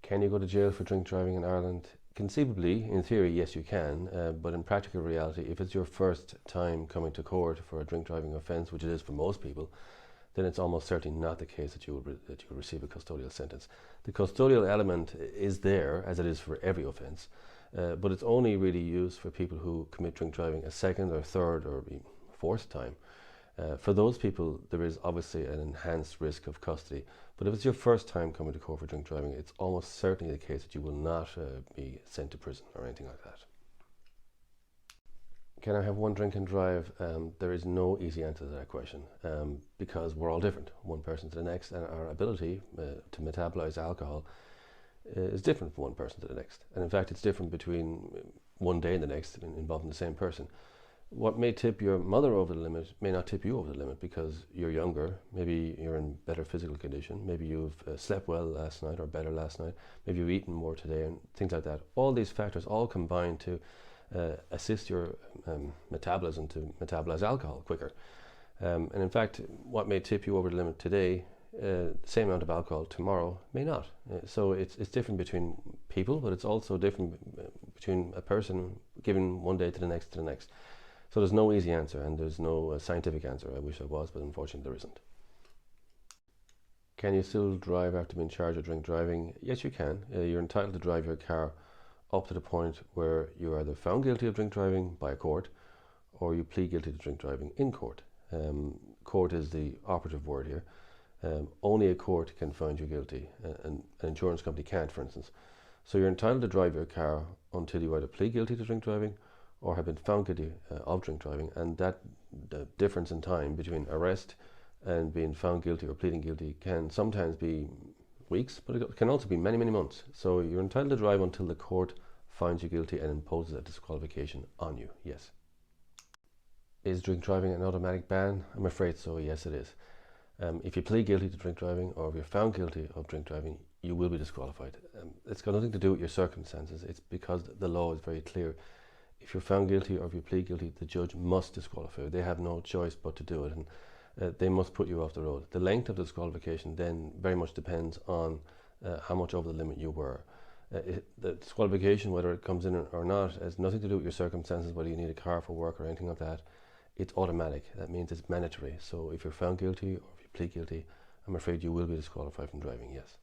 Can you go to jail for drink driving in Ireland? Conceivably, in theory, yes you can, but in practical reality, if it's your first time coming to court for a drink driving offence, which it is for most people, then it's almost certainly not the case that you will receive a custodial sentence. The custodial element is there, as it is for every offence, but it's only really used for people who commit drink driving a second or third or fourth time. For those people, there is obviously an enhanced risk of custody. But if it's your first time coming to court for drink driving, it's almost certainly the case that you will not be sent to prison or anything like that. Can I have one drink and drive? There is no easy answer to that question because we're all different, one person to the next, and our ability to metabolize alcohol is different from one person to the next. And in fact, it's different between one day and the next involving the same person. What may tip your mother over the limit may not tip you over the limit because you're younger, maybe you're in better physical condition, maybe you've slept well last night or better last night, maybe you've eaten more today and things like that. All these factors all combine to assist your metabolism to metabolize alcohol quicker. And in fact, what may tip you over the limit today, the same amount of alcohol tomorrow may not. So it's different between people, but it's also different between a person given one day to the next to the next. So there's no easy answer and there's no scientific answer. I wish there was, but unfortunately there isn't. Can you still drive after being charged with drink driving? Yes, you can. You're entitled to drive your car up to the point where you're either found guilty of drink driving by a court or you plead guilty to drink driving in court. Court is the operative word here. Only a court can find you guilty. An insurance company can't, for instance. So you're entitled to drive your car until you either plead guilty to drink driving or have been found guilty of drink driving, and that the difference in time between arrest and being found guilty or pleading guilty can sometimes be weeks, but it can also be many, many months. So you're entitled to drive until the court finds you guilty and imposes a disqualification on you, yes. Is drink driving an automatic ban? I'm afraid so, yes it is. If you plead guilty to drink driving or if you're found guilty of drink driving, you will be disqualified. It's got nothing to do with your circumstances, it's because the law is very clear. If you're found guilty or if you plead guilty, the judge must disqualify you. They have no choice but to do it, and they must put you off the road. The length of the disqualification then very much depends on how much over the limit you were. The disqualification, whether it comes in or not, has nothing to do with your circumstances, whether you need a car for work or anything like that. It's automatic. That means it's mandatory. So if you're found guilty or if you plead guilty, I'm afraid you will be disqualified from driving, yes.